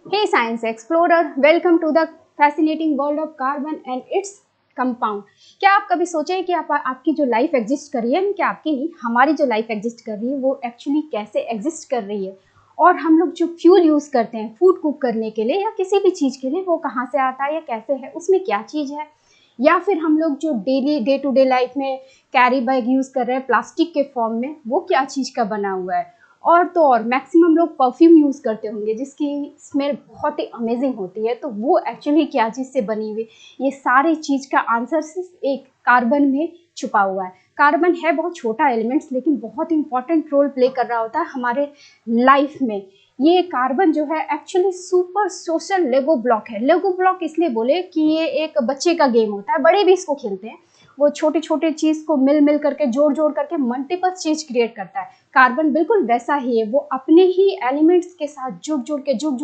Hey Science Explorer, welcome to the fascinating world of carbon and its compound. क्या आप कभी सोचे कि आपकी जो लाइफ एग्जिस्ट कर रही है, क्या आपकी नहीं, हमारी जो लाइफ एग्जिस्ट कर रही है वो एक्चुअली कैसे एग्जिस्ट कर रही है, और हम लोग जो फ्यूल यूज़ करते हैं फूड कुक करने के लिए या किसी भी चीज़ के लिए वो कहाँ से आता है या कैसे है, उसमें क्या चीज़ है, या फिर हम लोग जो daily day to day life में कैरी बैग यूज़ कर रहे हैं प्लास्टिक के फॉर्म में, वो क्या चीज़ का बना हुआ है। और तो और मैक्सिमम लोग परफ्यूम यूज़ करते होंगे जिसकी स्मेल बहुत ही अमेजिंग होती है, तो वो एक्चुअली क्या चीज़ से बनी हुई, ये सारी चीज़ का आंसर सिर्फ एक कार्बन में छुपा हुआ है। कार्बन है बहुत छोटा एलिमेंट्स, लेकिन बहुत इंपॉर्टेंट रोल प्ले कर रहा होता है हमारे लाइफ में। ये कार्बन जो है एक्चुअली सुपर सोशल लेगो ब्लॉक है। लेगो ब्लॉक इसलिए बोले कि ये एक बच्चे का गेम होता है, बड़े भी इसको खेलते हैं। वो छोटे छोटे चीज़ को मिल करके जोड़ जोड़ करके मल्टीपल चीज़ क्रिएट करता है। कार्बन बिल्कुल वैसा ही है, वो अपने ही एलिमेंट्स के साथ जुड़ जुड़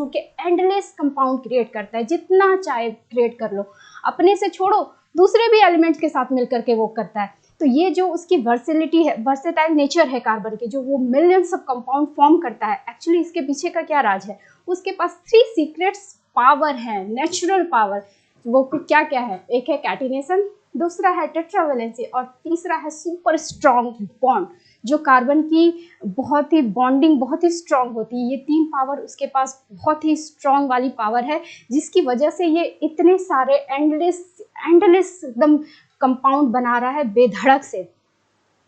के एंडलेस कंपाउंड क्रिएट करता है। जितना चाहे क्रिएट कर लो, अपने से छोड़ो, दूसरे भी एलिमेंट्स के साथ मिल करके वो करता है। तो ये जो उसकी वर्सिलिटी है, वर्सेटाइल नेचर है कार्बन की, जो वो मिलियंस ऑफ कंपाउंड फॉर्म करता है, एक्चुअली इसके पीछे का क्या राज है। उसके पास 3 सीक्रेट्स पावर है, नेचुरल पावर। वो क्या क्या है, एक है कैटिनेशन, दूसरा है टेट्रावेलेंसी, और तीसरा है सुपर स्ट्रॉन्ग बॉन्ड, जो कार्बन की बहुत ही बॉन्डिंग बहुत ही स्ट्रॉन्ग होती है। ये 3 पावर उसके पास बहुत ही स्ट्रॉन्ग वाली पावर है, जिसकी वजह से ये इतने सारे एंडलेस एकदम कंपाउंड बना रहा है बेधड़क से।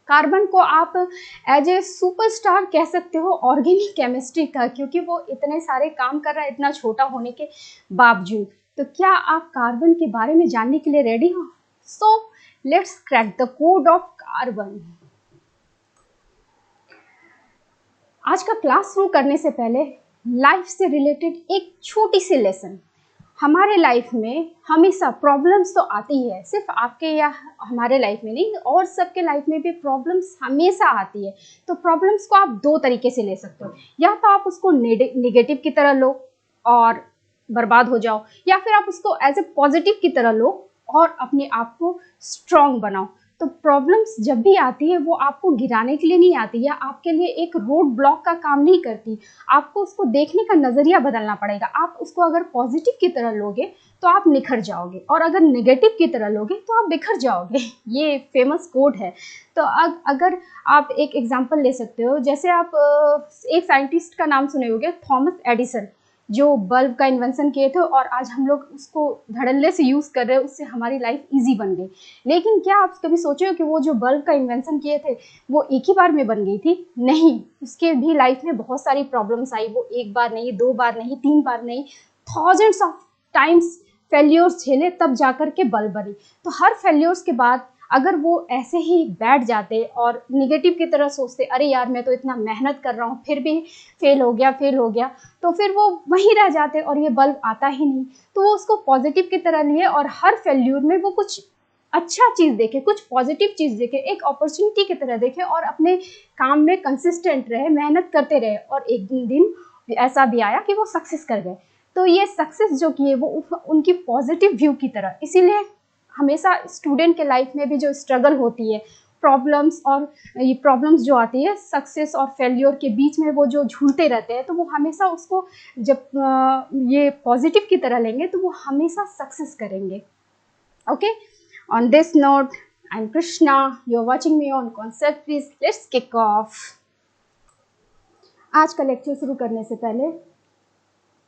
कार्बन को आप एज ए सुपरस्टार कह सकते हो ऑर्गेनिक केमिस्ट्री का, क्योंकि वो इतने सारे काम कर रहा है इतना छोटा होने के बावजूद। तो क्या आप कार्बन के बारे में जानने के लिए रेडी हो? So let's crack the code of carbon. आज का क्लास शुरू करने से पहले लाइफ से रिलेटेड एक छोटी सी लेसन। हमारे लाइफ में हमेशा प्रॉब्लम्स तो आती है, सिर्फ आपके या हमारे लाइफ में नहीं, और सबके लाइफ में भी प्रॉब्लम्स हमेशा आती है। तो प्रॉब्लम्स को आप 2 तरीके से ले सकते हो, या तो आप उसको नेगेटिव की तरह लो और बर्बाद हो जाओ, या फिर आप उसको एज ए पॉजिटिव की तरह लो और अपने आप को स्ट्रॉन्ग बनाओ। तो प्रॉब्लम्स जब भी आती है वो आपको गिराने के लिए नहीं आती, या आपके लिए एक रोड ब्लॉक का काम नहीं करती। आपको उसको देखने का नज़रिया बदलना पड़ेगा। आप उसको अगर पॉजिटिव की तरह लोगे तो आप निखर जाओगे, और अगर नेगेटिव की तरह लोगे तो आप बिखर जाओगे। ये फेमस कोड है। तो अगर आप एक एग्जांपल ले सकते हो, जैसे आप एक साइंटिस्ट का नाम सुने होंगे, थॉमस एडिसन, जो बल्ब का इन्वेंशन किए थे, और आज हम लोग उसको धड़ल्ले से यूज़ कर रहे हैं, उससे हमारी लाइफ ईजी बन गई। लेकिन क्या आप कभी सोचे हो कि वो जो बल्ब का इन्वेंशन किए थे वो एक ही बार में बन गई थी? नहीं, उसके भी लाइफ में बहुत सारी प्रॉब्लम्स आई। वो एक बार नहीं, 2 बार नहीं, 3 बार नहीं, थाउजेंड्स ऑफ टाइम्स फेल्योर्स झेले तब जाकर के बल्ब बनी। तो हर फेल्योर्स के बाद अगर वो ऐसे ही बैठ जाते और निगेटिव की तरह सोचते, अरे यार मैं तो इतना मेहनत कर रहा हूँ फिर भी फेल हो गया, तो फिर वो वहीं रह जाते और ये बल्ब आता ही नहीं। तो वो उसको पॉजिटिव की तरह लिए और हर फेल्यूर में वो कुछ अच्छा चीज़ देखे, कुछ पॉजिटिव चीज़ देखे, एक अपॉर्चुनिटी की तरह देखे, और अपने काम में कंसिस्टेंट रहे, मेहनत करते रहे, और एक दिन ऐसा भी आया कि वो सक्सेस कर गए। तो ये सक्सेस जो किए वो उनकी पॉजिटिव व्यू की तरह। इसीलिए हमेशा स्टूडेंट के लाइफ में भी जो स्ट्रगल होती है, प्रॉब्लम्स, और ये प्रॉब्लम्स जो आती है सक्सेस और फेल्योर के बीच में, वो जो झूलते रहते हैं, तो वो हमेशा उसको जब ये पॉजिटिव की तरह लेंगे तो वो हमेशा सक्सेस करेंगे। Okay, on this note, I am Krishna, you are watching me on concept quiz. Let's kick off. आज का लेक्चर शुरू करने से पहले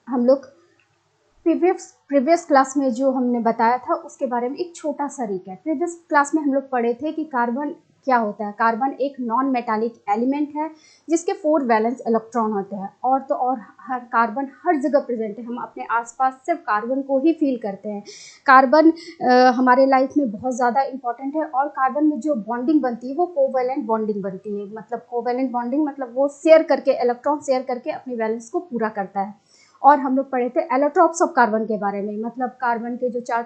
हम लोग प्रीवियस क्लास में जो हमने बताया था उसके बारे में एक छोटा सा रिकैप। प्रीवियस क्लास में हम लोग पढ़े थे कि कार्बन क्या होता है। कार्बन एक नॉन मेटालिक एलिमेंट है जिसके 4 वैलेंस इलेक्ट्रॉन होते हैं, और तो और हर कार्बन हर जगह प्रेजेंट है। हम अपने आसपास सिर्फ कार्बन को ही फील करते हैं। कार्बन हमारे लाइफ में बहुत ज़्यादा इंपॉर्टेंट है, और कार्बन में जो बॉन्डिंग बनती है वो कोवैलेंट बॉन्डिंग बनती है। मतलब कोवैलेंट बॉन्डिंग मतलब वो शेयर करके, इलेक्ट्रॉन शेयर करके अपनी वैलेंस को पूरा करता है। और हम लोग पढ़े थे एलोट्रॉप्स ऑफ कार्बन के बारे में। मतलब कार्बन के जो 3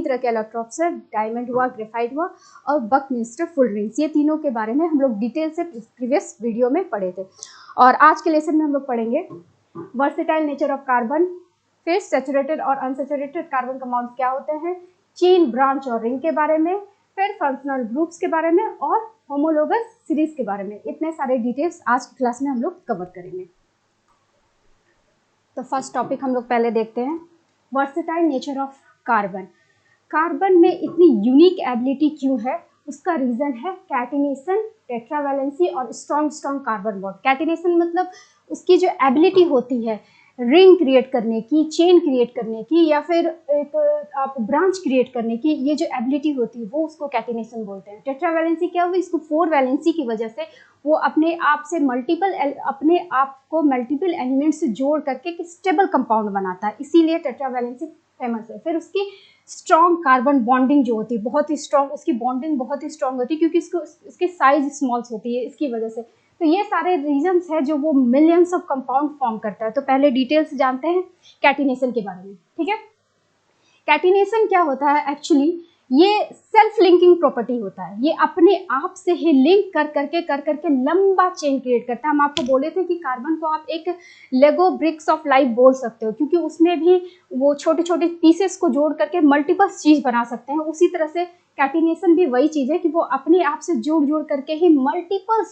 तरह के एलोट्रॉप्स है, डायमंड हुआ, ग्रेफाइट हुआ, और बकमिंस्टर फुलरेंस। ये तीनों के बारे में हम लोग डिटेल से प्रीवियस वीडियो में पढ़े थे। और आज के लेसन में हम लोग पढ़ेंगे वर्सेटाइल नेचर ऑफ कार्बन, फिर सैचुरेटेड और अनसैचुरेटेड कार्बन कंपाउंड क्या होते हैं, चेन, ब्रांच और रिंग के बारे में, फिर फंक्शनल ग्रुप्स के बारे में, और होमोलोगस सीरीज के बारे में। इतने सारे डिटेल्स आज की क्लास में हम लोग कवर करेंगे। तो फर्स्ट टॉपिक हम लोग पहले देखते हैं, versatile nature of carbon. Carbon में इतनी यूनिक एबिलिटी क्यों है? उसका रीज़न है कैटिनेशन, टेट्रावैलेंसी और स्ट्रॉन्ग कार्बन बॉन्ड। कैटिनेशन मतलब उसकी जो एबिलिटी होती है रिंग क्रिएट करने की, चेन क्रिएट करने की, या फिर एक आप ब्रांच क्रिएट करने की, ये जो एबिलिटी होती है वो उसको कैटिनेशन बोलते हैं। टेट्रावैलेंसी क्या हुई? इसको 4 वैलेंसी की वजह से वो अपने आप को मल्टीपल एलिमेंट से जोड़ करके एक स्टेबल कंपाउंड बनाता है, इसीलिए टेट्रावैलेंसी फेमस है। फिर उसकी स्ट्रॉन्ग कार्बन बॉन्डिंग जो होती है बहुत ही स्ट्रॉन्ग, उसकी बॉन्डिंग बहुत ही स्ट्रॉन्ग होती है क्योंकि इसकी साइज स्मॉल्स होती है, इसकी वजह से। तो ये सारे रीजंस है जो वो मिलियंस ऑफ कंपाउंड फॉर्म करता है। तो पहले डिटेल्स जानते हैं कैटिनेशन के बारे में, ठीक है। कैटिनेशन क्या होता है? एक्चुअली ये सेल्फ लिंकिंग प्रॉपर्टी होता है, ये अपने आप से ही लिंक कर करके लंबा चेन क्रिएट करता है। हम आपको बोले थे कि कार्बन को आप एक लेगो ब्रिक्स ऑफ लाइफ बोल सकते हो क्योंकि उसमें भी वो छोटे छोटे पीसेस को जोड़ करके मल्टीपल चीज बना सकते हैं। उसी तरह से कैटिनेशन भी वही चीज है कि वो अपने आप से जोड़ करके ही multiple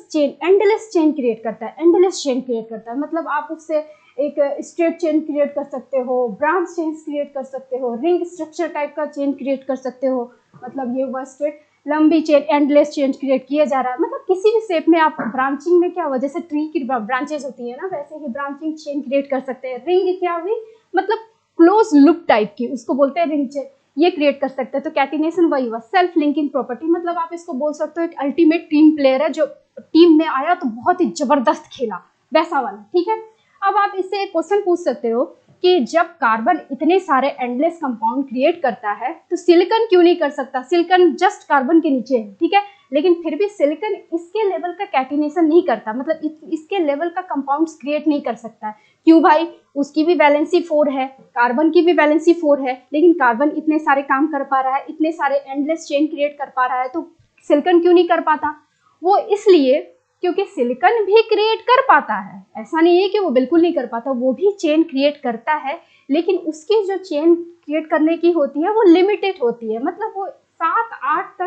chain, endless chain create करता है। मतलब आप उससे एक स्ट्रेट चेन क्रिएट कर सकते हो, ब्रांच चेन क्रिएट कर सकते हो, रिंग स्ट्रक्चर टाइप का चेन क्रिएट कर सकते हो। मतलब ये हुआ स्ट्रेट, लंबी चेन, एंडलेस चेन क्रिएट किया जा रहा है। मतलब किसी भी शेप में आप ब्रांचिंग में क्या हुआ, जैसे ट्री की ब्रांचेस होती है ना, वैसे ही ब्रांचिंग चेन क्रिएट कर सकते हैं। रिंग क्या हुई? मतलब क्लोज लूप टाइप की, उसको बोलते हैं रिंग चेन, ये क्रिएट कर सकते हैं। तो कैटिनेशन वही हुआ, सेल्फ लिंकिंग प्रॉपर्टी। मतलब आप इसको बोल सकते हो एक अल्टीमेट टीम प्लेयर है जो टीम में आया तो बहुत ही जबरदस्त खेला, वैसा वाला, ठीक है। अब आप इससे एक क्वेश्चन पूछ सकते हो कि जब कार्बन इतने सारे एंडलेस कंपाउंड क्रिएट करता है तो सिलिकॉन क्यों नहीं कर सकता? सिलिकॉन जस्ट कार्बन के नीचे है, ठीक है, लेकिन फिर भी सिलिकॉन इसके लेवल का कैटिनेशन नहीं करता, मतलब इसके लेवल का कंपाउंड्स क्रिएट नहीं कर सकता है। क्यों भाई? उसकी भी वैलेंसी 4 है, कार्बन की भी वैलेंसी 4 है, लेकिन कार्बन इतने सारे काम कर पा रहा है, इतने सारे एंडलेस चेन क्रिएट कर पा रहा है, तो सिलिकॉन क्यों नहीं कर पाता? वो इसलिए क्योंकि सिलिकॉन भी क्रिएट कर पाता है, ऐसा नहीं है कि वो बिल्कुल नहीं कर पाता, वो भी चेन क्रिएट करता है, लेकिन उसकी जो चेन क्रिएट करने की होती है वो लिमिटेड होती है। मतलब वो 7-8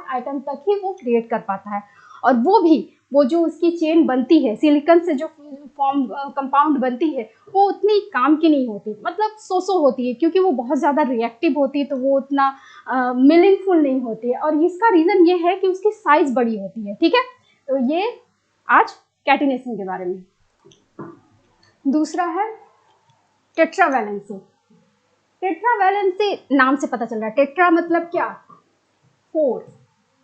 आइटम तक ही वो क्रिएट कर पाता है, और वो जो उसकी चेन बनती है, सिलिकॉन से जो फॉर्म कंपाउंड बनती है, वो उतनी काम की नहीं होती, मतलब सो होती है, क्योंकि वो बहुत ज़्यादा रिएक्टिव होती है, तो वो उतना मीनिंगफुल नहीं होती है। और इसका रीज़न ये है कि उसकी साइज बड़ी होती है, ठीक है। तो ये आज कैटिनेशन के बारे में। दूसरा है टेट्रावैलेंसी। टेट्रावैलेंसी नाम से पता चल रहा है, टेट्रा मतलब क्या? 4,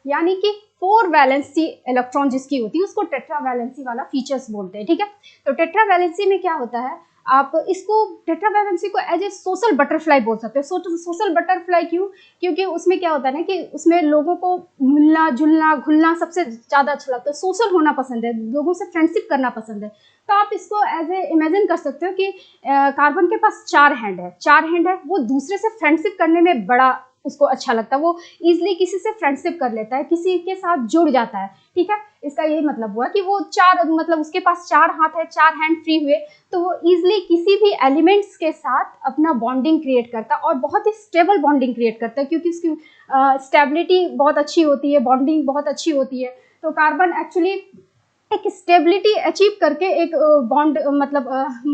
यानी कि 4 वैलेंसी इलेक्ट्रॉन जिसकी होती है उसको टेट्रावैलेंसी वाला फीचर्स बोलते हैं, ठीक है। तो टेट्रावैलेंसी में क्या होता है, आप इसको टेट्रावैलेंसी को एज ए सोशल बटरफ्लाई बोल सकते हो। सोशल बटरफ्लाई क्यों? क्योंकि उसमें क्या होता है ना कि उसमें लोगों को मिलना जुलना घुलना सबसे ज़्यादा अच्छा लगता है, सोशल होना पसंद है, लोगों से फ्रेंडशिप करना पसंद है। तो आप इसको एज ए इमेजिन कर सकते हो कि कार्बन के पास 4 हैंड है, वो दूसरे से फ्रेंडशिप करने में बड़ा उसको अच्छा लगता है, वो ईजिली किसी से फ्रेंडशिप कर लेता है, किसी के साथ जुड़ जाता है, ठीक है। इसका यही मतलब हुआ कि वो मतलब उसके पास 4 हाथ है, 4 हैंड फ्री हुए, तो वो ईजिली किसी भी एलिमेंट्स के साथ अपना बॉन्डिंग क्रिएट करता है, और बहुत ही स्टेबल बॉन्डिंग क्रिएट करता है क्योंकि उसकी स्टेबिलिटी बहुत अच्छी होती है, बॉन्डिंग बहुत अच्छी होती है। तो कार्बन एक्चुअली एक स्टेबिलिटी अचीव करके एक बॉन्ड मतलब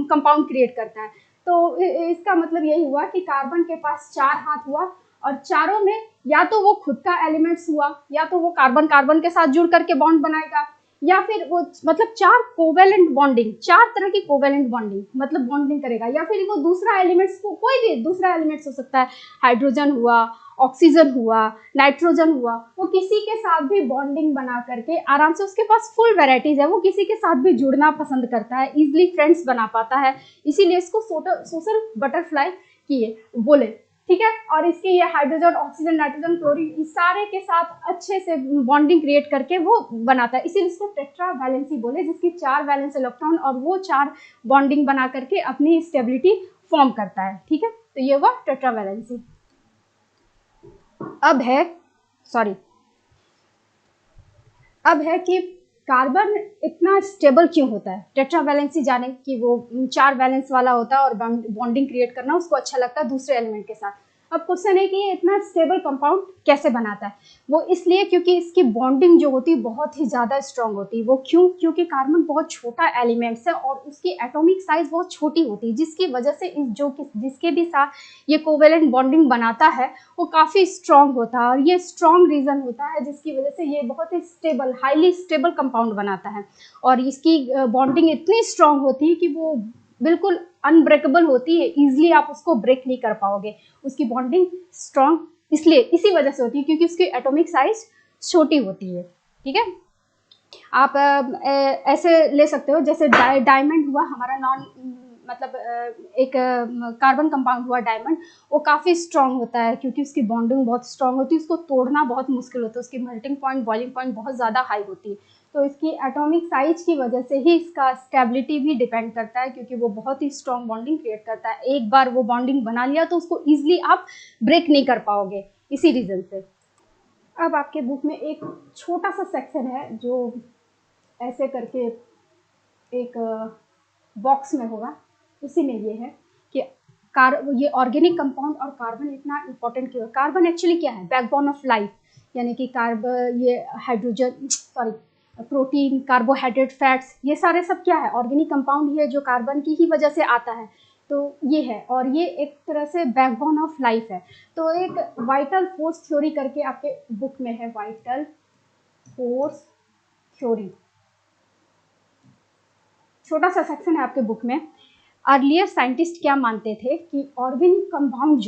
कंपाउंड क्रिएट करता है। तो इसका मतलब यही हुआ कि कार्बन के पास 4 हाथ हुआ, और चारों में या तो वो खुद का एलिमेंट्स हुआ, या तो वो कार्बन के साथ जुड़ करके बॉन्ड बनाएगा, या फिर वो मतलब 4 कोवेलेंट बॉन्डिंग, 4 तरह की कोवेलेंट बॉन्डिंग मतलब बॉन्डिंग करेगा, या फिर वो दूसरा एलिमेंट्स को कोई भी दूसरा एलिमेंट्स हो सकता है, हाइड्रोजन हुआ, ऑक्सीजन हुआ, नाइट्रोजन हुआ, वो किसी के साथ भी बॉन्डिंग बना करके आराम से, उसके पास फुल वेराइटीज है, वो किसी के साथ भी जुड़ना पसंद करता है, इजिली फ्रेंड्स बना पाता है, इसीलिए इसको सोशल बटरफ्लाई किए बोले, ठीक है। और इसके ये हाइड्रोजन, ऑक्सीजन, नाइट्रोजन, क्लोरीन, इस सारे के साथ अच्छे से बॉन्डिंग क्रिएट करके वो बनाता है, इसीलिए इसको टेट्रावैलेंसी बोले, जिसकी 4 वैलेंस इलेक्ट्रॉन और वो 4 बॉन्डिंग बना करके अपनी स्टेबिलिटी फॉर्म करता है, ठीक है। तो ये हुआ टेट्रावैलेंसी। अब है कि कार्बन इतना स्टेबल क्यों होता है। टेट्रावैलेंसी जाने कि वो 4 वैलेंस वाला होता है और बॉन्डिंग क्रिएट करना उसको अच्छा लगता है दूसरे एलिमेंट के साथ। अब क्वेश्चन है कि ये इतना स्टेबल कंपाउंड कैसे बनाता है। वो इसलिए क्योंकि इसकी बॉन्डिंग जो होती है बहुत ही ज़्यादा स्ट्रांग होती है। वो क्यों? क्योंकि कार्बन बहुत छोटा एलिमेंट्स है और उसकी एटॉमिक साइज बहुत छोटी होती है, जिसकी वजह से जिसके भी साथ ये कोवेलेंट बॉन्डिंग बनाता है वो काफ़ी स्ट्रांग होता है। और ये स्ट्रांग रीज़न होता है जिसकी वजह से ये बहुत ही स्टेबल, हाईली स्टेबल कंपाउंड बनाता है। और इसकी बॉन्डिंग इतनी स्ट्रांग होती है कि वो बिल्कुल अनब्रेकेबल होती है, इजीली आप उसको ब्रेक नहीं कर पाओगे। उसकी बॉन्डिंग स्ट्रांग इसलिए इसी वजह से होती है क्योंकि उसकी एटॉमिक साइज छोटी होती है। ठीक है, आप ऐसे ले सकते हो जैसे डायमंड हुआ हमारा नॉन मतलब एक कार्बन कंपाउंड हुआ डायमंड, वो काफ़ी स्ट्रांग होता है क्योंकि उसकी बॉन्डिंग बहुत स्ट्रांग होती है, उसको तोड़ना बहुत मुश्किल होता है, उसकी मेल्टिंग पॉइंट बॉइलिंग पॉइंट बहुत ज़्यादा हाई होती है। तो इसकी एटॉमिक साइज की वजह से ही इसका स्टेबिलिटी भी डिपेंड करता है क्योंकि वो बहुत ही स्ट्रांग बॉन्डिंग क्रिएट करता है। एक बार वो बॉन्डिंग बना लिया तो उसको ईजिली आप ब्रेक नहीं कर पाओगे, इसी रीज़न से। अब आपके बुक में एक छोटा सा सेक्शन है जो ऐसे करके एक बॉक्स में होगा, उसी में ये है कि ये ऑर्गेनिक कंपाउंड और कार्बन इतना इंपॉर्टेंट क्यों है। कार्बन एक्चुअली क्या है? बैकबोन ऑफ लाइफ, यानी कि कार्बन ये हाइड्रोजन प्रोटीन, कार्बोहाइड्रेट, फैट्स, ये सारे सब क्या है? ऑर्गेनिक कंपाउंड ही है जो कार्बन की ही वजह से आता है। तो ये है, और ये एक तरह से बैकबोन ऑफ लाइफ है। तो एक वाइटल फोर्स थ्योरी करके आपके बुक में है, वाइटल फोर्स थ्योरी, छोटा सा सेक्शन है आपके बुक में। अर्लियर साइंटिस्ट क्या मानते थे कि ऑर्गेनिक कंपाउंड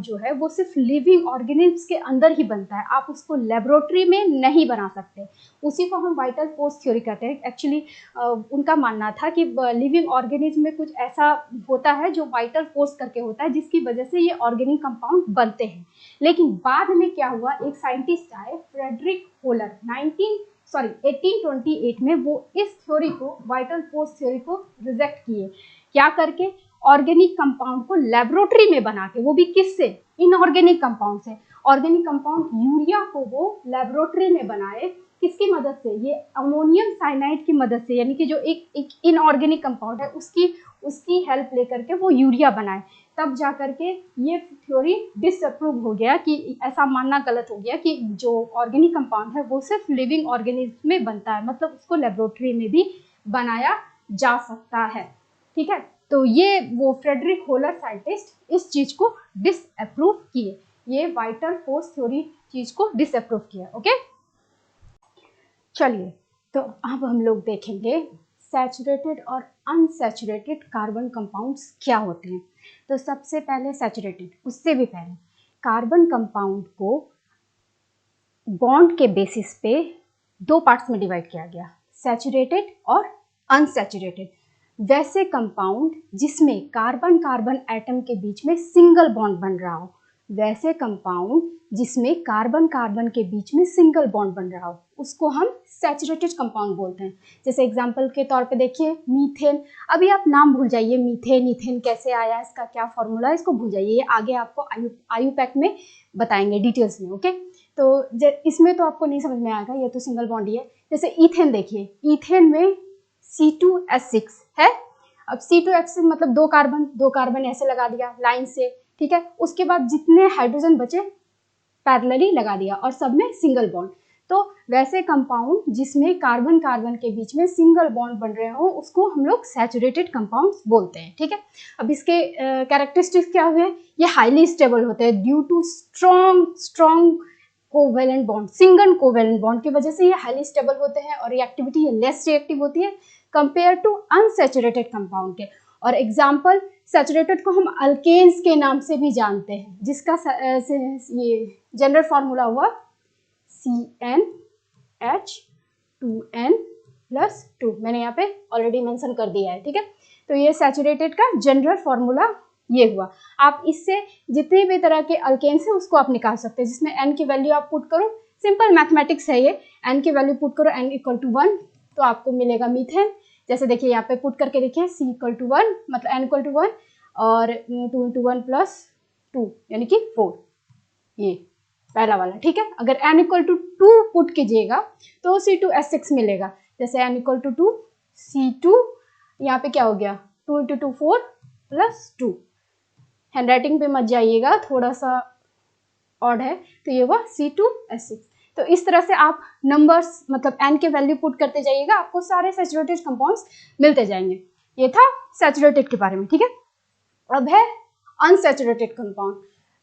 जो है वो सिर्फ लिविंग ऑर्गेनिज्म के अंदर ही बनता है, आप उसको लेबोरेटरी में नहीं बना सकते। उसी को हम वाइटल फोर्स थ्योरी कहते हैं। एक्चुअली उनका मानना था कि लिविंग ऑर्गेनिज्म में कुछ ऐसा होता है जो वाइटल फोर्स करके होता है जिसकी वजह से ये ऑर्गेनिक कंपाउंड बनते हैं। लेकिन बाद में क्या हुआ, एक साइंटिस्ट आए, फ्रेडरिक होलर, 1828 में, वो इस थ्योरी को, वाइटल फोर्स थ्योरी को रिजेक्ट किए। क्या करके? ऑर्गेनिक कंपाउंड को लेबोरेटरी में बना के, वो भी किससे? इनऑर्गेनिक कंपाउंड से। ऑर्गेनिक कंपाउंड यूरिया को वो लेबोरेटरी में बनाए, किसकी मदद से? ये अमोनियम साइनाइड की मदद से, यानी कि जो एक इनऑर्गेनिक कंपाउंड है उसकी हेल्प लेकर के वो यूरिया बनाए। तब जा करके ये थ्योरी डिसअप्रूव हो गया कि ऐसा मानना गलत हो गया कि जो ऑर्गेनिक कंपाउंड है वो सिर्फ लिविंग ऑर्गेनिज्म में बनता है, मतलब उसको लेबोरेटरी में भी बनाया जा सकता है। ठीक है, तो ये वो फ्रेडरिक होलर साइंटिस्ट इस चीज को डिसअप्रूव किए, ये वाइटल फोर्स थ्योरी चीज को डिसअप्रूव किया। ओके, चलिए, तो अब हम लोग देखेंगे सैचुरेटेड और अनसैचुरेटेड कार्बन कंपाउंड्स क्या होते हैं। तो सबसे पहले सैचुरेटेड, उससे भी पहले कार्बन कंपाउंड को बॉन्ड के बेसिस पे दो पार्ट्स में डिवाइड किया गया, सैचुरेटेड और अनसैचुरेटेड। वैसे कंपाउंड जिसमें कार्बन कार्बन एटम के बीच में सिंगल बॉन्ड बन रहा हो, वैसे कंपाउंड जिसमें कार्बन कार्बन के बीच में सिंगल बॉन्ड बन रहा हो, उसको हम सैचुरेटेड कंपाउंड बोलते हैं। जैसे एग्जांपल के तौर पे देखिए मीथेन, अभी आप नाम भूल जाइए, मीथेन ईथेन कैसे आया, इसका क्या फॉर्मूला है, इसको भूल जाइए, ये आगे आपको आयुपैक में बताएंगे डिटेल्स में। ओके, तो इसमें तो आपको नहीं समझ में आएगा, ये तो सिंगल बॉन्ड ही है। जैसे ईथेन देखिए, ईथेन में C2H6 है। अब C2H6 मतलब दो कार्बन ऐसे लगा दिया लाइन से, ठीक है। उसके बाद जितने हाइड्रोजन बचे पैरेलली लगा दिया और सब में सिंगल बॉन्ड। तो वैसे कंपाउंड जिसमें कार्बन कार्बन के बीच में सिंगल बॉन्ड बन रहे हो उसको हम लोग सैचुरेटेड कंपाउंड्स बोलते हैं। ठीक है, अब इसके कैरेक्टरिस्टिक्स क्या हुए? ये हाईली स्टेबल होते हैं due to strong covalent bond, single covalent bond की वजह से ये हाईली स्टेबल होते हैं और रिएक्टिविटी लेस रिएक्टिव होती है कंपेयर टू अनसैचुरेटेड कंपाउंड के। और एग्जाम्पल, सैचुरेटेड को हम अल्केन्स के नाम से भी जानते हैं, जिसका ये जनरल फॉर्मूला हुआ CnH2n+2, मैंने यहाँ पे ऑलरेडी मेंशन कर दिया है। ठीक है, तो ये सैचुरेटेड का जनरल फॉर्मूला ये हुआ। आप इससे जितने भी तरह के अल्केन्स है उसको आप निकाल सकते हैं, जिसमें n की वैल्यू आप पुट करो, सिंपल मैथमेटिक्स है ये, n की वैल्यू पुट करो, n = 1 तो आपको मिलेगा मीथेन। जैसे देखिए यहाँ पे पुट करके देखिए, C = 1 मतलब n = 1 और 2 × 1 + 2 यानी कि 4, ये पहला वाला। ठीक है, अगर n = 2 पुट कीजिएगा तो C2H6 मिलेगा। जैसे n = 2, C2 यहाँ पे क्या हो गया, 2 × 2 4 + 2, हैंड राइटिंग पे मत जाइएगा, थोड़ा सा ऑड है। तो ये हुआ C2H6। तो इस तरह से आप नंबर्स मतलब n के वैल्यू पुट करते जाइएगा, आपको सारे सैचुरेटेड कंपाउंड्स मिलते जाएंगे। ये था सैचुरेटेड के बारे में, ठीक है। अब है अनसैचुरेटेड कंपाउंड।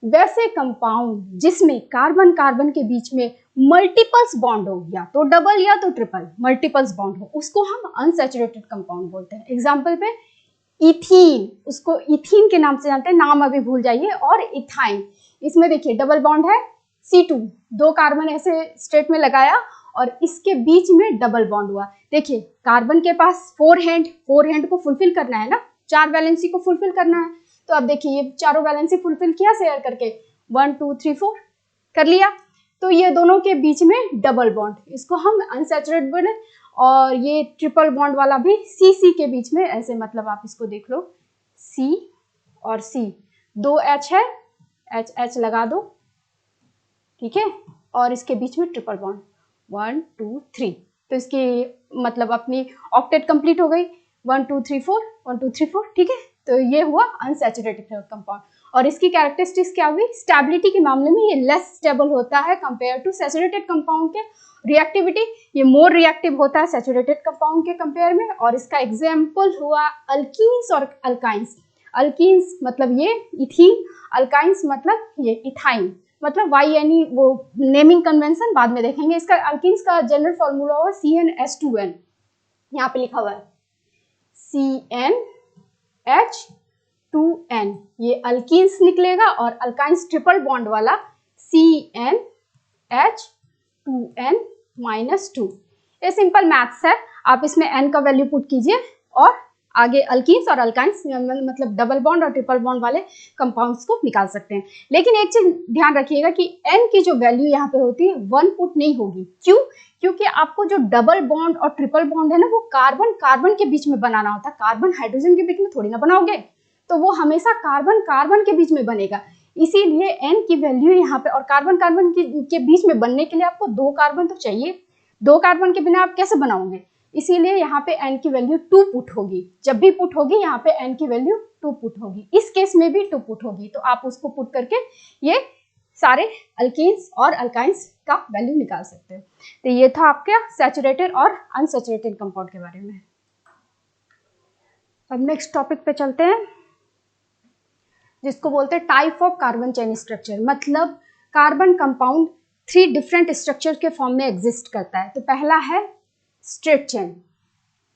वैसे कंपाउंड जिसमें कार्बन कार्बन के बीच में मल्टीपल्स बॉन्ड हो, या तो डबल या तो ट्रिपल मल्टीपल्स बॉन्ड हो, उसको हम अनसैचुरेटेड कंपाउंड बोलते हैं। एग्जाम्पल पे इथीन, उसको इथीन के नाम से जानते हैं, नाम अभी भूल जाइए। और इथाइन, इसमें देखिए डबल बॉन्ड है C2, 2 कार्बन ऐसे स्टेट में लगाया और इसके बीच में डबल बॉन्ड हुआ। देखिए कार्बन के पास 4 हैंड को फुलफिल करना है ना, 4 वैलेंसी को फुलफिल करना है। तो अब देखिए ये चारों वैलेंसी फुलफिल किया शेयर करके, 1 2 3 4 कर लिया। तो ये दोनों के बीच में डबल बॉन्ड, इसको हम अनसैचुरेटेड बोले। और ये ट्रिपल बॉन्ड वाला भी C के बीच में ऐसे, मतलब आप इसको देख लो, C और C, 2 H है, H लगा दो, ठीक है। और इसके बीच में ट्रिपल बॉन्ड 1 2 3। तो इसकी मतलब अपनी ऑक्टेट कंप्लीट हो गई, 1 2 3 4 1 2 3 4, ठीक है। तो ये हुआ अनसैचुरेटेड कंपाउंड। और इसकी कैरेक्टरिस्टिक्स क्या हुई, स्टेबिलिटी के मामले में ये लेस स्टेबल होता है कंपेयर टू सैचुरेटेड कंपाउंड के। रिएक्टिविटी, ये मोर रिएक्टिव होता है सैचुरेटेड कंपाउंड के कंपेयर में। और इसका एग्जाम्पल हुआ अल्कीन्स और अल्काइंस। अल्कीन्स मतलब ये इथीन, अल्काइंस मतलब ये इथाइन, मतलब वाई यानी वो नेमिंग कन्वेंशन बाद में देखेंगे। इसका अल्कीन्स का जनरल फॉर्मूला हुआ CnH2n, यहाँ पे लिखा हुआ है CnH2n, ये अल्कीन्स निकलेगा। और अल्काइंस ट्रिपल बॉन्ड वाला CnH2n-2। ये सिंपल मैथ्स है, आप इसमें n का वैल्यू पुट कीजिए और आगे अल्कीन्स और अल्काइंस मतलब डबल बॉन्ड और ट्रिपल बॉन्ड वाले कंपाउंड्स को निकाल सकते हैं। लेकिन एक चीज ध्यान रखिएगा कि n की जो वैल्यू यहाँ पे होती है 1 पुट नहीं होगी। क्यों? क्योंकि आपको जो डबल बॉन्ड और ट्रिपल बॉन्ड है ना, वो कार्बन कार्बन के बीच में बनाना होता है, कार्बन हाइड्रोजन के बीच में थोड़ी ना बनाओगे। तो वो हमेशा कार्बन कार्बन के बीच में बनेगा, इसीलिए n की वैल्यू यहाँ पे। और कार्बन कार्बन के बीच में बनने के लिए आपको 2 कार्बन तो चाहिए, 2 कार्बन के बिना आप कैसे बनाओगे, इसीलिए यहाँ पे n की वैल्यू 2 पुट होगी। जब भी पुट होगी यहाँ पे n की वैल्यू 2 पुट होगी, इस केस में भी 2 पुट होगी। तो आप उसको पुट करके ये सारे अल्कीन्स और अल्काइंस का वैल्यू निकाल सकते हैं। तो ये था आपका सैचुरेटेड और अनसैचुरेटेड कंपाउंड के बारे में। अब नेक्स्ट टॉपिक पे चलते हैं, जिसको बोलते हैं type of carbon chain structure. मतलब कार्बन कंपाउंड 3 डिफरेंट स्ट्रक्चर के फॉर्म में एग्जिस्ट करता है। तो पहला है स्ट्रेट चेन।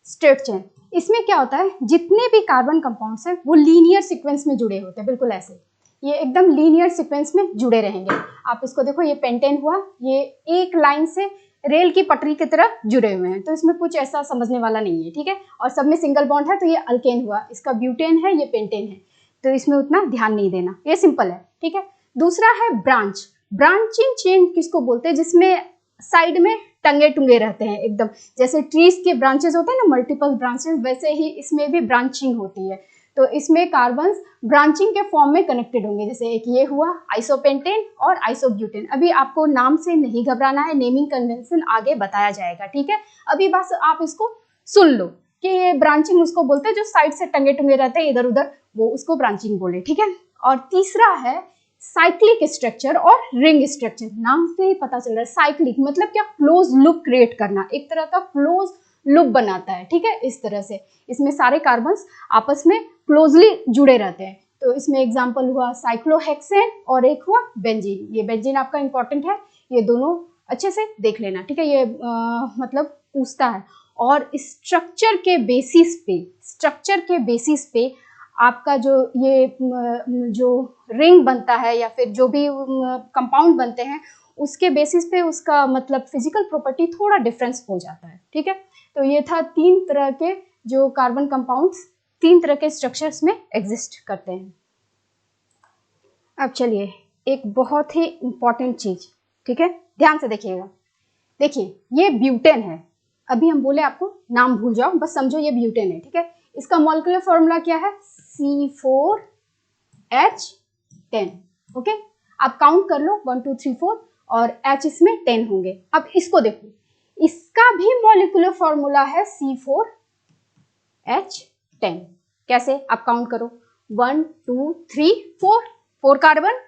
स्ट्रेट चेन, इसमें क्या होता है, जितने भी कार्बन कंपाउंड्स हैं वो लीनियर सीक्वेंस में जुड़े होते हैं, बिल्कुल ऐसे, ये एकदम लीनियर सीक्वेंस में जुड़े रहेंगे। आप इसको देखो, ये पेंटेन हुआ, ये एक लाइन से रेल की पटरी की तरह जुड़े हुए हैं, तो इसमें कुछ ऐसा समझने वाला नहीं है, ठीक है। और सब में सिंगल बॉन्ड है, तो ये अल्केन हुआ, इसका ब्यूटेन है, ये पेंटेन है, तो इसमें उतना ध्यान नहीं देना, ये सिंपल है, ठीक है। दूसरा है ब्रांच। ब्रांचिंग चेन किसको बोलते हैं, जिसमें साइड में टंगे टुंगे रहते हैं, एकदम जैसे ट्रीज के ब्रांचेस होते हैं ना, मल्टीपल ब्रांचेस, वैसे ही इसमें भी ब्रांचिंग होती है। तो इसमें कार्बन्स ब्रांचिंग के फॉर्म में कनेक्टेड होंगे, जैसे एक ये हुआ आइसोपेंटेन और आइसोब्यूटेन। अभी आपको नाम से नहीं घबराना है, नेमिंग कन्वेंशन आगे बताया जाएगा, ठीक है। अभी बस आप इसको सुन लो कि ये ब्रांचिंग उसको बोलते हैं जो साइड से टंगे टुंगे रहते हैं इधर उधर, वो उसको ब्रांचिंग बोले, ठीक है। और तीसरा है साइक्लिक स्ट्रक्चर और रिंग स्ट्रक्चर। नाम से ही पता चल रहा है, साइक्लिक मतलब क्या, क्लोज लूप क्रिएट करना, एक तरह का क्लोज लूप बनाता है, ठीक है। इस तरह से इसमें सारे कार्बन्स आपस में क्लोजली जुड़े रहते हैं। तो इसमें एग्जांपल हुआ साइक्लोहेक्सेन और एक हुआ बेंजीन। ये बेंजीन आपका इंपॉर्टेंट है, ये दोनों अच्छे से देख लेना, ठीक है। ये मतलब पूछता है। और स्ट्रक्चर के बेसिस पे आपका जो ये जो रिंग बनता है या फिर जो भी कंपाउंड बनते हैं, उसके बेसिस पे उसका मतलब फिजिकल प्रॉपर्टी थोड़ा डिफरेंस हो जाता है, ठीक है। तो ये था 3 तरह के जो कार्बन कंपाउंड्स 3 तरह के स्ट्रक्चर्स में एग्जिस्ट करते हैं। अब चलिए एक बहुत ही इंपॉर्टेंट चीज, ठीक है, ध्यान से देखिएगा। देखिए ये ब्यूटेन है, अभी हम बोले आपको नाम भूल जाओ, बस समझो ये ब्यूटेन है, ठीक है। इसका मॉलिक्यूलर फॉर्मूला क्या है, C4H10, ओके। आप काउंट कर लो 1 2 3 4 और H इसमें 10 होंगे। अब इसको देखो, इसका भी मॉलिक्यूलर फॉर्मूला है C4H10। कैसे, आप काउंट करो 1 2 3 4, 4 कार्बन,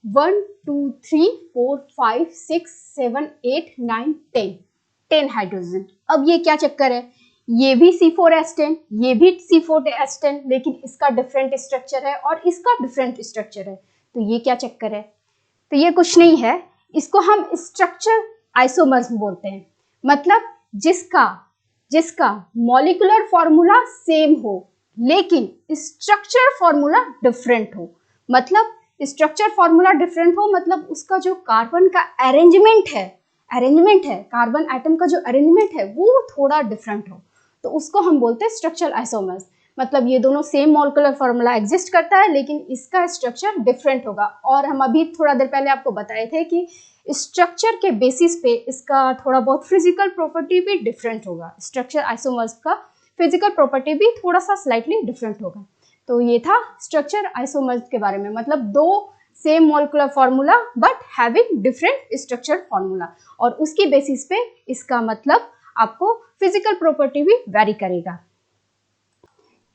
1 2 3 4 5 6 7 8 9 10, 10 हाइड्रोजन। अब ये क्या चक्कर है, ये भी C4H10, ये भी C4H10, लेकिन इसका डिफरेंट स्ट्रक्चर है और इसका डिफरेंट स्ट्रक्चर है। तो ये क्या चक्कर है, तो ये कुछ नहीं है, इसको हम स्ट्रक्चर आइसोमर्स बोलते हैं। मतलब जिसका मॉलिक्यूलर फॉर्मूला सेम हो लेकिन स्ट्रक्चर फॉर्मूला डिफरेंट हो। मतलब स्ट्रक्चर फॉर्मूला डिफरेंट हो मतलब उसका जो कार्बन का अरेंजमेंट है कार्बन एटम का जो अरेंजमेंट है वो थोड़ा डिफरेंट हो, तो उसको हम बोलते हैं स्ट्रक्चरल आइसोमर्स। मतलब ये दोनों सेम मॉलिक्यूलर फॉर्मूला एग्जिस्ट करता है लेकिन इसका स्ट्रक्चर डिफरेंट होगा। और हम अभी थोड़ा देर पहले आपको बताए थे कि स्ट्रक्चर के बेसिस पे इसका थोड़ा बहुत फिजिकल प्रॉपर्टी भी डिफरेंट होगा। स्ट्रक्चर आइसोमर्स का फिजिकल प्रॉपर्टी भी थोड़ा सा स्लाइटली डिफरेंट होगा। तो ये था स्ट्रक्चर आइसोमर्स के बारे में, मतलब दो same molecular formula but having different structure formula, और उसकी बेसिस पे इसका मतलब आपको फिजिकल प्रॉपर्टी भी वेरी करेगा।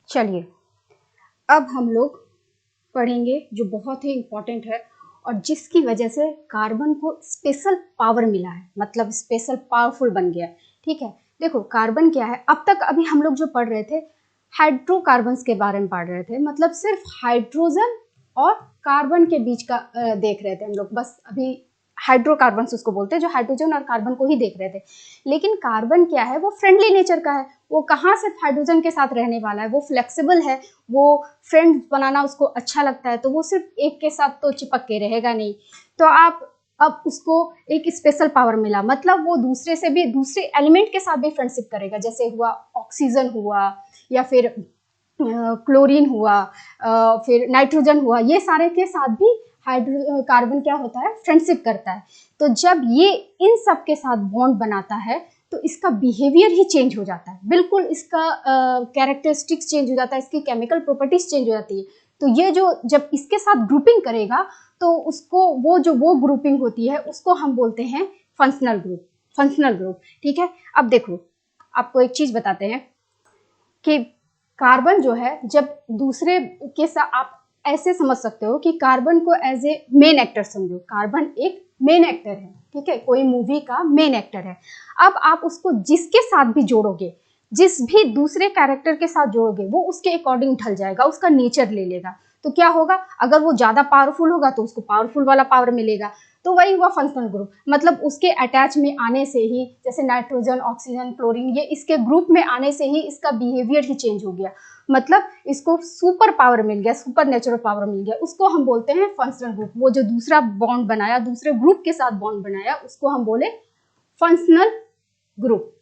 चलिए अब हम लोग पढ़ेंगे जो बहुत ही इंपॉर्टेंट है और जिसकी वजह से कार्बन को स्पेशल पावर मिला है, मतलब स्पेशल पावरफुल बन गया है। ठीक है, देखो कार्बन क्या है, अब तक अभी हम लोग जो पढ़ रहे थे हाइड्रोकार्बन्स के बारे में पढ़ रहे थे, मतलब सिर्फ हाइड्रोजन और कार्बन के बीच का देख रहे थे हम लोग, बस अभी हाइड्रोकार्बन्स उसको बोलते हैं, जो हाइड्रोजन और कार्बन को ही देख रहे थे। लेकिन कार्बन क्या है, वो फ्रेंडली नेचर का है, वो कहाँ सिर्फ हाइड्रोजन के साथ रहने वाला है, वो फ्लेक्सिबल है, वो फ्रेंड्स बनाना उसको अच्छा लगता है, तो वो सिर्फ एक के साथ तो चिपक के रहेगा नहीं। तो आप अब उसको एक स्पेशल पावर मिला, मतलब वो दूसरे से भी, दूसरे एलिमेंट के साथ भी फ्रेंडशिप करेगा, जैसे हुआ ऑक्सीजन हुआ या फिर क्लोरीन हुआ, फिर नाइट्रोजन हुआ, ये सारे के साथ भी कार्बन क्या होता है, फ्रेंडशिप करता है। तो जब ये इन सब के साथ बॉन्ड बनाता है तो इसका बिहेवियर ही चेंज हो जाता है, बिल्कुल इसका कैरेक्टरिस्टिक्स चेंज हो जाता है, इसकी केमिकल प्रॉपर्टीज चेंज हो जाती है। तो ये जो जब इसके साथ ग्रुपिंग करेगा तो उसको वो ग्रुपिंग होती है उसको हम बोलते हैं फंक्शनल ग्रुप। ठीक है, अब देखो आपको एक चीज बताते हैं कि कार्बन जो है, जब दूसरे के साथ आप ऐसे समझ सकते हो कि कार्बन को एज ए मेन एक्टर समझो, कार्बन एक मेन एक्टर है, ठीक है, कोई मूवी का मेन एक्टर है। अब आप उसको जिसके साथ भी जोड़ोगे, जिस भी दूसरे कैरेक्टर के साथ जोड़ोगे, वो उसके अकॉर्डिंग ढल जाएगा, उसका नेचर ले लेगा। तो क्या होगा, अगर वो ज्यादा पावरफुल होगा तो उसको पावरफुल वाला पावर मिलेगा। तो वही हुआ फंक्शनल ग्रुप, मतलब उसके अटैच में आने से ही, जैसे नाइट्रोजन, ऑक्सीजन, क्लोरीन, ये इसके ग्रुप में आने से ही इसका बिहेवियर ही चेंज हो गया, मतलब इसको सुपर पावर मिल गया, सुपर नेचुरल पावर मिल गया, उसको हम बोलते हैं फंक्शनल ग्रुप। वो जो दूसरा बॉन्ड बनाया, दूसरे ग्रुप के साथ बॉन्ड बनाया, उसको हम बोले फंक्शनल ग्रुप।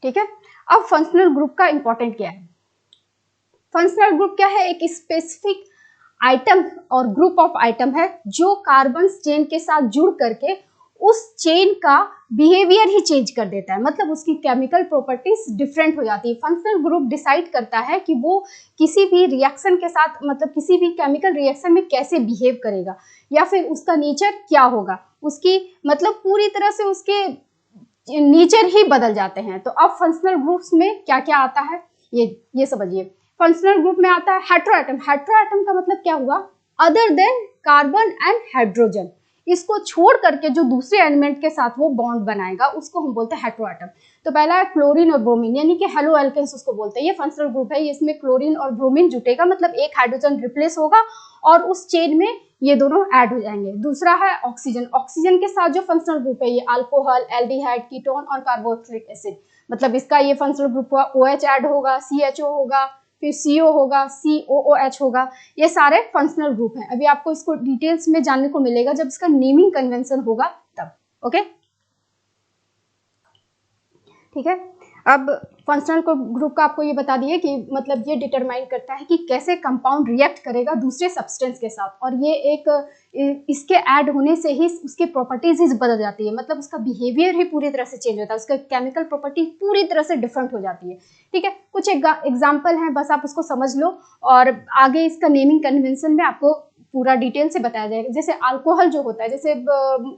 ठीक है, अब फंक्शनल ग्रुप का इंपॉर्टेंट क्या है, फंक्शनल ग्रुप क्या है, एक स्पेसिफिक आइटम और ग्रुप ऑफ आइटम है जो कार्बन चेन के साथ जुड़ करके उस चेन का बिहेवियर ही चेंज कर देता है, मतलब उसकी केमिकल प्रॉपर्टीज डिफरेंट हो जाती है। फंक्शनल ग्रुप डिसाइड करता है कि वो किसी भी रिएक्शन के साथ, मतलब किसी भी केमिकल रिएक्शन में कैसे बिहेव करेगा या फिर उसका नेचर क्या होगा, उसकी मतलब पूरी तरह से उसके नेचर ही बदल जाते हैं। तो अब फंक्शनल ग्रुप्स में क्या क्या आता है ये समझिए। फंक्शनल ग्रुप में आता है हेटेरोएटम। हेटेरोएटम का मतलब क्या हुआ, other than carbon and hydrogen, इसको छोड़ करके जो दूसरे एलिमेंट के साथ वो बॉन्ड बनाएगा उसको हम बोलते हैं हेटेरोएटम। तो पहला है क्लोरीन और ब्रोमीन, यानी कि हेलो एल्केन्स उसको बोलते हैं। ये फंक्शनल ग्रुप है, इसमें क्लोरीन और ब्रोमीन जुटेगा, मतलब एक हाइड्रोजन रिप्लेस होगा और उस चेन में ये दोनों ऐड हो जाएंगे। दूसरा है ऑक्सीजन। ऑक्सीजन के साथ जो फंक्शनल ग्रुप है, ये अल्कोहल, एल्डिहाइड, कीटोन और कार्बोक्सिलिक एसिड, मतलब इसका ये फंक्शनल ग्रुप हुआ। OH ऐड होगा, CHO होगा, फिर CO होगा, COOH होगा, ये सारे फंक्शनल ग्रुप हैं। अभी आपको इसको डिटेल्स में जानने को मिलेगा जब इसका नेमिंग कन्वेंशन होगा तब। ओके, ठीक है। अब फंक्शनल ग्रुप का आपको ये बता दिए कि मतलब ये डिटरमाइन करता है कि कैसे कंपाउंड रिएक्ट करेगा दूसरे सब्सटेंस के साथ, और ये एक इसके ऐड होने से ही उसके प्रॉपर्टीज ही बदल जाती है, मतलब उसका बिहेवियर ही पूरी तरह से चेंज होता है, उसका केमिकल प्रॉपर्टी पूरी तरह से डिफरेंट हो जाती है। ठीक है, कुछ एग्जाम्पल हैं, बस आप उसको समझ लो और आगे इसका नेमिंग कन्वेंशन में आपको पूरा डिटेल से बताया जाएगा। जैसे अल्कोहल जो होता है, जैसे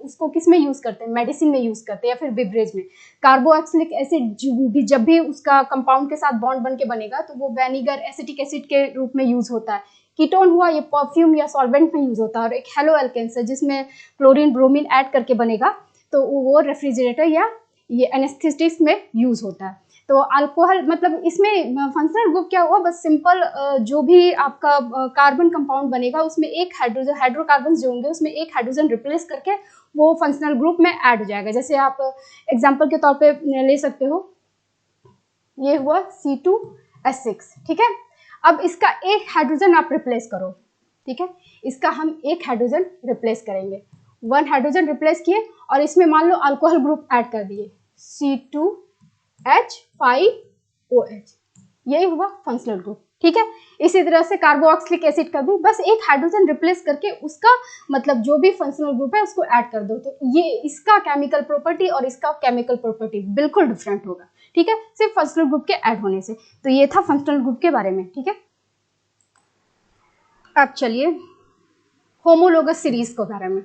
उसको किस में यूज़ करते हैं, मेडिसिन में यूज़ करते हैं या फिर बिवरेज में। कार्बोक्सिलिक एसिड जब भी उसका कंपाउंड के साथ बॉन्ड बन के बनेगा तो वो विनेगर एसिटिक एसिड के रूप में यूज़ होता है। कीटोन हुआ ये परफ्यूम या सॉल्वेंट में यूज़ होता है। और एक हेलो एल्केन्स है जिसमें क्लोरीन ब्रोमीन ऐड करके बनेगा, तो वो रेफ्रिजरेटर या ये एनेस्थेटिक्स में यूज़ होता है। तो अल्कोहल मतलब इसमें फंक्शनल ग्रुप क्या हुआ, बस सिंपल जो भी आपका कार्बन कंपाउंड बनेगा उसमें एक हाइड्रोकार्बन जो होंगे उसमें एक हाइड्रोजन रिप्लेस करके वो फंक्शनल ग्रुप में ऐड हो जाएगा। जैसे आप एग्जांपल के तौर पे ले सकते हो, ये हुआ C2H6, ठीक है। अब इसका एक हाइड्रोजन आप रिप्लेस करो, ठीक है, इसका हम एक हाइड्रोजन रिप्लेस करेंगे, 1 हाइड्रोजन रिप्लेस किए और इसमें मान लो अल्कोहल ग्रुप ऐड कर दिए C2H5OH, यही हुआ फंक्शनल ग्रुप, ठीक है। इसी तरह से कार्बोक्सिलिक एसिड का भी बस एक हाइड्रोजन रिप्लेस करके उसका मतलब जो भी फंक्शनल ग्रुप है उसको ऐड कर दो, तो ये इसका केमिकल प्रॉपर्टी और इसका केमिकल प्रॉपर्टी बिल्कुल डिफरेंट होगा, ठीक है, सिर्फ फंक्शनल ग्रुप के ऐड होने से। तो ये था फंक्शनल ग्रुप के बारे में, ठीक है। अब चलिए होमोलोगस सीरीज के बारे में।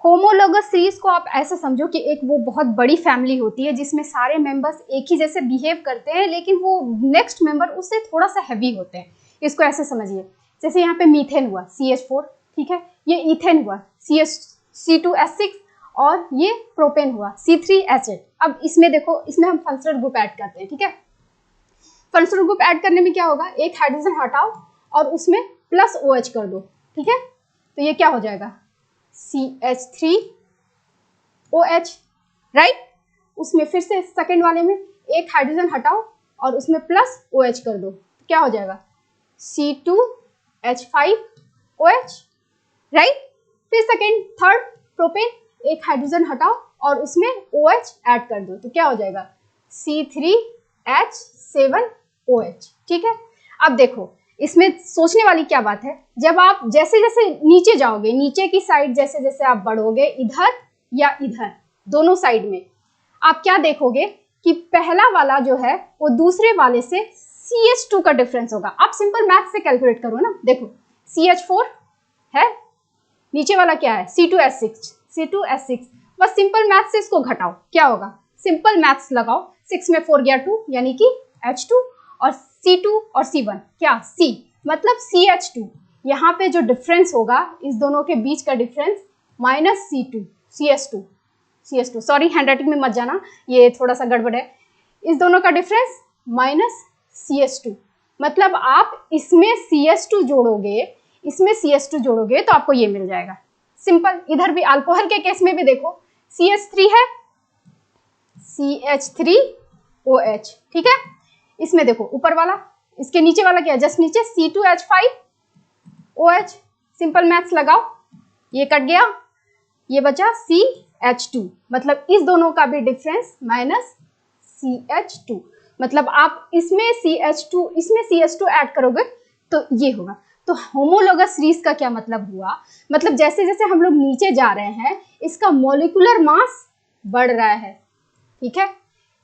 होमोलोगस सीरीज को आप ऐसे समझो कि एक वो बहुत बड़ी फैमिली होती है जिसमें सारे मेंबर्स एक ही जैसे बिहेव करते हैं, लेकिन वो नेक्स्ट मेंबर उससे थोड़ा सा हैवी होते हैं। इसको ऐसे समझिए, जैसे यहाँ पे मीथेन हुआ CH4, ठीक है, ये इथेन हुआ C2H6 और ये प्रोपेन हुआ C3H8। अब इसमें देखो, इसमें हम फंक्शनल ग्रुप ऐड करते हैं, ठीक है। फंक्शनल ग्रुप ऐड करने में क्या होगा, एक हाइड्रोजन हटाओ और उसमें प्लस OH कर दो, ठीक है, तो ये क्या हो जाएगा CH3OH, राइट। उसमें फिर से सेकेंड वाले में एक हाइड्रोजन हटाओ और उसमें प्लस OH कर दो, क्या हो जाएगा C2H5OH, राइट। फिर सेकेंड थर्ड प्रोपेन, एक हाइड्रोजन हटाओ और उसमें OH ऐड कर दो, तो क्या हो जाएगा C3H7OH, ठीक है। अब देखो इसमें सोचने वाली क्या बात है, जब आप जैसे जैसे नीचे जाओगे, नीचे की साइड जैसे जैसे आप बढ़ोगे इधर या इधर दोनों साइड में, आप क्या देखोगे कि पहला वाला जो है वो दूसरे वाले से CH2 का डिफरेंस होगा। आप सिंपल मैथ से कैलकुलेट करो ना, देखो CH4 है, नीचे वाला क्या है C2H6, बस सिंपल मैथ से इसको घटाओ, क्या होगा, सिंपल मैथ्स लगाओ, 6 में 4 गया 2 यानी कि H2 और C2 और C1 क्या C, मतलब CH2। यहाँ पे जो डिफरेंस होगा इस दोनों के बीच का difference minus CH2, sorry handwriting में मत जाना, ये थोड़ा सा गड़बड़ है, इस दोनों का डिफरेंस माइनस CH2, मतलब आप इसमें CH2 जोड़ोगे, इसमें CH2 जोड़ोगे तो आपको ये मिल जाएगा सिंपल। इधर भी अल्कोहल के केस में भी देखो CH3 है, CH3OH, ठीक है। इसमें देखो ऊपर वाला, इसके नीचे वाला क्या है, जस्ट नीचे C2H5OH, सिंपल मैथ्स लगाओ, ये कट गया, ये बचा CH2, मतलब इस दोनों का भी डिफरेंस माइनस CH2, मतलब आप इसमें CH2 ऐड करोगे तो ये होगा। तो होमोलोगस सीरीज का क्या मतलब हुआ, मतलब जैसे जैसे हम लोग नीचे जा रहे हैं इसका मॉलिक्यूलर मास बढ़ रहा है, ठीक है,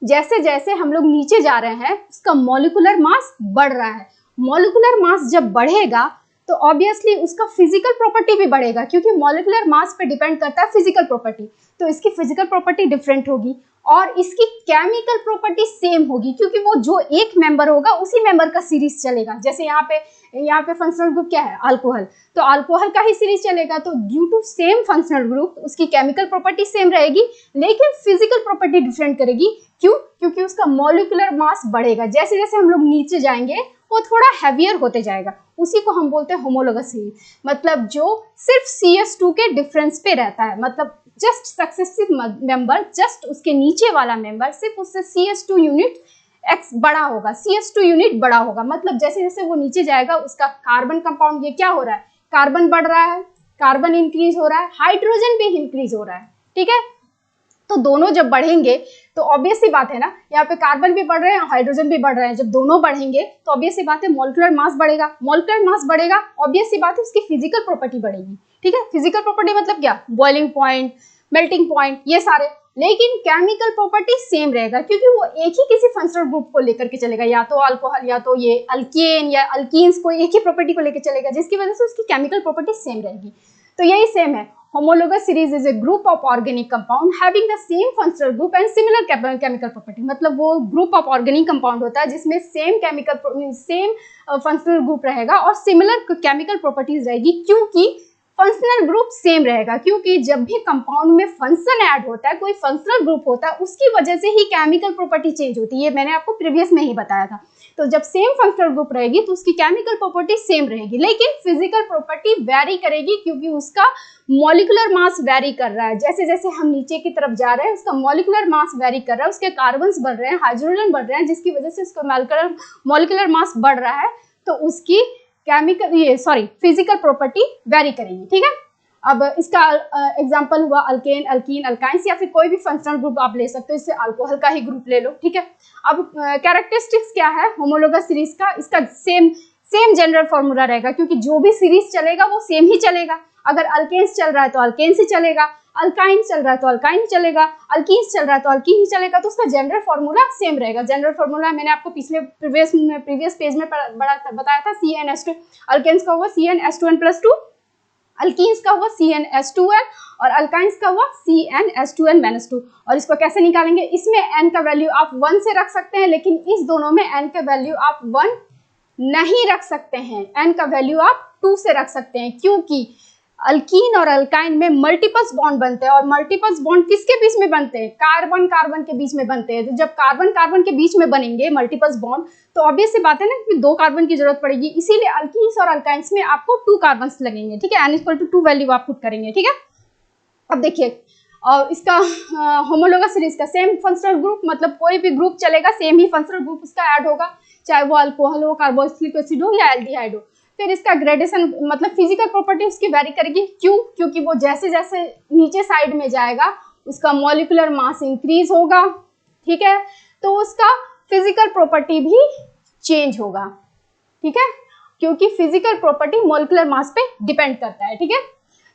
जैसे जैसे हम लोग नीचे जा रहे हैं उसका मॉलिक्यूलर मास बढ़ रहा है। मॉलिक्यूलर मास जब बढ़ेगा तो ऑब्वियसली उसका फिजिकल प्रॉपर्टी भी बढ़ेगा, क्योंकि मॉलिक्यूलर मास पे डिपेंड करता है फिजिकल प्रॉपर्टी, तो इसकी फिजिकल प्रॉपर्टी डिफरेंट होगी और इसकी केमिकल प्रॉपर्टी सेम होगी, क्योंकि वो जो एक मेंबर होगा उसी मेंबर का सीरीज चलेगा। जैसे यहाँ पे फंक्शनल ग्रुप क्या है, अल्कोहल, तो अल्कोहल का ही सीरीज चलेगा, तो due to same functional group उसकी केमिकल प्रॉपर्टी सेम रहेगी लेकिन फिजिकल प्रॉपर्टी डिफरेंट करेगी। क्यों? क्योंकि उसका मॉलिक्यूलर मास बढ़ेगा, जैसे जैसे हम लोग नीचे जाएंगे वो थोड़ा हैवियर होते जाएगा, उसी को हम बोलते हैं होमोलोगस सीरीज, मतलब जो सिर्फ CH2 के डिफरेंस पे रहता है, मतलब जस्ट सक्सेसिव मेंबर, जस्ट उसके नीचे वाला मेंबर सिर्फ उससे CH2 यूनिट x बड़ा होगा, CH2 यूनिट बड़ा होगा, मतलब जैसे जैसे वो नीचे जाएगा उसका कार्बन कंपाउंड ये क्या हो रहा है, कार्बन बढ़ रहा है, कार्बन इंक्रीज हो रहा है, हाइड्रोजन भी इंक्रीज हो रहा है, ठीक है। तो दोनों जब बढ़ेंगे तो ऑब्वियस सी बात है ना, यहाँ पे कार्बन भी बढ़ रहे हैं हाइड्रोजन भी बढ़ रहे हैं, जब दोनों बढ़ेंगे तो ऑब्वियस सी बात है मॉलिक्यूलर मास बढ़ेगा, मॉलिक्यूलर मास बढ़ेगा ऑब्वियस सी बात है उसकी फिजिकल प्रॉपर्टी बढ़ेगी, ठीक है। फिजिकल प्रॉपर्टी मतलब क्या, बॉइलिंग पॉइंट, मेल्टिंग पॉइंट, ये सारे लेकिन केमिकल प्रॉपर्टी सेम रहेगा, क्योंकि वो एक ही किसी फंक्शनल ग्रुप को लेकर के चलेगा, या तो अल्कोहल या तो ये अल्केन या अल्कीन्स, को एक ही प्रॉपर्टी को लेकर चलेगा, जिसकी वजह से उसकी केमिकल प्रॉपर्टी सेम रहेगी। तो यही सेम है, homologous series is a group of organic compound having the same functional group and similar chemical property. मतलब वो ग्रुप ऑफ ऑर्गेनिक कंपाउंड होता है जिसमें सेम फंक्शनल ग्रुप रहेगा और सिमिलर केमिकल प्रॉपर्टीज रहेगी, क्योंकि फंक्शनल ग्रुप सेम रहेगा। क्योंकि जब भी कंपाउंड में फंक्शन ऐड होता है, कोई फंक्शनल ग्रुप होता है, उसकी वजह से ही केमिकल प्रॉपर्टी चेंज होती है। ये मैंने आपको प्रीवियस में ही बताया था। तो जब सेम फंक्शनल ग्रुप रहेगी तो उसकी केमिकल प्रॉपर्टी सेम रहेगी, लेकिन फिजिकल प्रॉपर्टी वेरी करेगी, क्योंकि उसका मॉलिक्यूलर मास वेरी कर रहा है। जैसे जैसे हम नीचे की तरफ जा रहे हैं उसका मॉलिक्यूलर मास वेरी कर रहा है, उसके कार्बन्स बढ़ रहे हैं, हाइड्रोजन बढ़ रहे हैं, जिसकी वजह से उसका मॉलिक्यूलर मास बढ़ रहा है, तो उसकी फिजिकल प्रॉपर्टी वेरी करेगी। ठीक है, अब इसका एग्जांपल हुआ अल्केन, अल्कीन, अल्काइंस, या फिर कोई भी फंक्शनल ग्रुप आप ले सकते हो, इससे अल्कोहल का ही ग्रुप ले लो। ठीक है, अब कैरेक्टरिस्टिक्स क्या है होमोलोगस सीरीज का, इसका सेम जनरल फॉर्मूला रहेगा, क्योंकि जो भी सीरीज चलेगा वो सेम ही चलेगा। अगर अल्केन्स चल रहा है तो अल्केन्स ही चलेगा, अल्काइन चल रहा है तो अल्काइन चलेगा, अल्कीन्स चल रहा है तो अल्कीन ही चलेगा, तो उसका जनरल फॉर्मूला सेम रहेगा। जनरल फॉर्मूला मैंने आपको प्रीवियस पेज में बताया था, CnH2, अल्केन्स का हुआ CnH2n+2, अल्कीन्स का हुआ CnH2n और अल्काइंस का हुआ CnH2n-2। और इसको कैसे निकालेंगे, इसमें n का वैल्यू आप 1 से रख सकते हैं, लेकिन इस दोनों में n का वैल्यू आप 1 नहीं रख सकते हैं, n का वैल्यू आप 2 से रख सकते हैं, क्योंकि अल्कीन और अल्काइन में मल्टीपल्स बॉन्ड बनते हैं। और मल्टीपल्स बॉन्ड किसके बीच में बनते हैं, कार्बन कार्बन के बीच में बनते हैं। तो जब कार्बन कार्बन के बीच में बनेंगे मल्टीपल्स बॉन्ड, तो ऑब्वियस सी बात है ना कि 2 कार्बन की जरूरत पड़ेगी, इसीलिए अल्कीन्स और अल्काइंस में आपको 2 कार्बन लगेंगे। ठीक है, n=2 वैल्यू आप पुट करेंगे। ठीक है, अब देखिए और इसका होमोलोगस सीरीज का सेम फंक्शनल ग्रुप, मतलब कोई भी ग्रुप चलेगा सेम ही फंक्शनल ग्रुप उसका ऐड होगा, चाहे वो अल्कोहल हो, कार्बोक्सिलिक एसिड हो या एल्डिहाइड हो। फिर इसका ग्रेडेशन, मतलब फिजिकल प्रॉपर्टी उसकी वेरी करेगी। क्यों, क्योंकि वो जैसे जैसे नीचे साइड में जाएगा उसका मॉलिक्यूलर मास इंक्रीज होगा। ठीक है, तो उसका फिजिकल प्रॉपर्टी भी चेंज होगा। ठीक है, क्योंकि फिजिकल प्रॉपर्टी मॉलिक्यूलर मास पे डिपेंड करता है। ठीक है,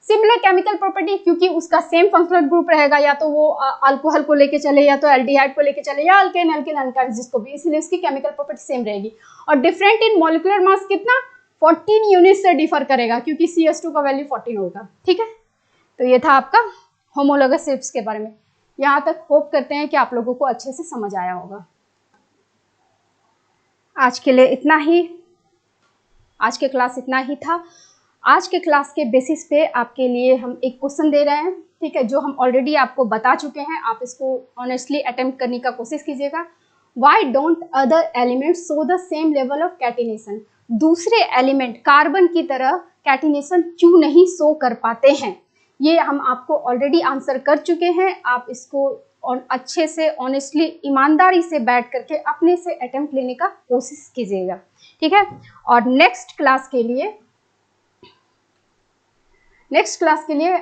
सिमिलर केमिकल प्रॉपर्टी, क्योंकि उसका सेम फंक्शनल ग्रुप रहेगा, या तो वो अल्कोहल को लेके चले, या तो एल्डिहाइड को लेके चले, या अल्केन अल्किन अल्काइन जिसको भी, इसलिए उसकी केमिकल प्रॉपर्टी सेम रहेगी। और डिफरेंट इन मॉलिक्यूलर मास कितना, 14 यूनिट से डिफर करेगा, क्योंकि CH2 का वैल्यू 14 होगा। ठीक है, तो ये था आपका होमोलोगस सीरीज के बारे में। यहाँ तक होप करते हैं कि आप लोगों को अच्छे से समझ आया होगा। आज के लिए इतना ही, आज के क्लास इतना ही था। आज के क्लास के बेसिस पे आपके लिए हम एक क्वेश्चन दे रहे हैं। ठीक है, जो हम ऑलरेडी आपको बता चुके हैं, आप इसको ऑनेस्टली अटेम्प्ट करने का कोशिश कीजिएगा। Why don't other elements show the same level of catenation, दूसरे एलिमेंट कार्बन की तरह कैटिनेशन क्यों नहीं शो कर पाते हैं, ये हम आपको ऑलरेडी आंसर कर चुके हैं। आप इसको और अच्छे से ऑनेस्टली ईमानदारी से बैठ करके अपने से अटेम्प्ट लेने का कोशिश कीजिएगा। ठीक है, और नेक्स्ट क्लास के लिए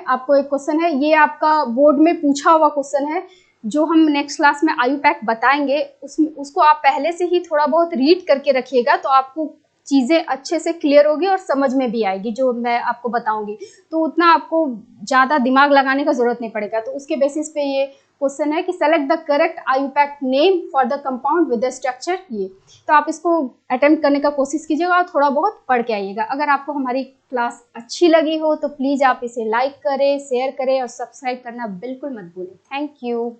आपको एक क्वेश्चन है, ये आपका बोर्ड में पूछा हुआ क्वेश्चन है, जो हम नेक्स्ट क्लास में आयुपैक बताएंगे, उसको आप पहले से ही थोड़ा बहुत रीड करके रखिएगा, तो आपको चीज़ें अच्छे से क्लियर होगी और समझ में भी आएगी जो मैं आपको बताऊंगी। तो उतना आपको ज़्यादा दिमाग लगाने का जरूरत नहीं पड़ेगा। तो उसके बेसिस पे ये क्वेश्चन है कि select the correct IUPAC name for the compound with the structure ये। तो आप इसको अटेम्प्ट करने का कोशिश कीजिएगा और थोड़ा बहुत पढ़ के आइएगा। अगर आपको हमारी क्लास अच्छी लगी हो तो प्लीज़ आप इसे लाइक करें, शेयर करें और सब्सक्राइब करना बिल्कुल मत भूलें। Thank you.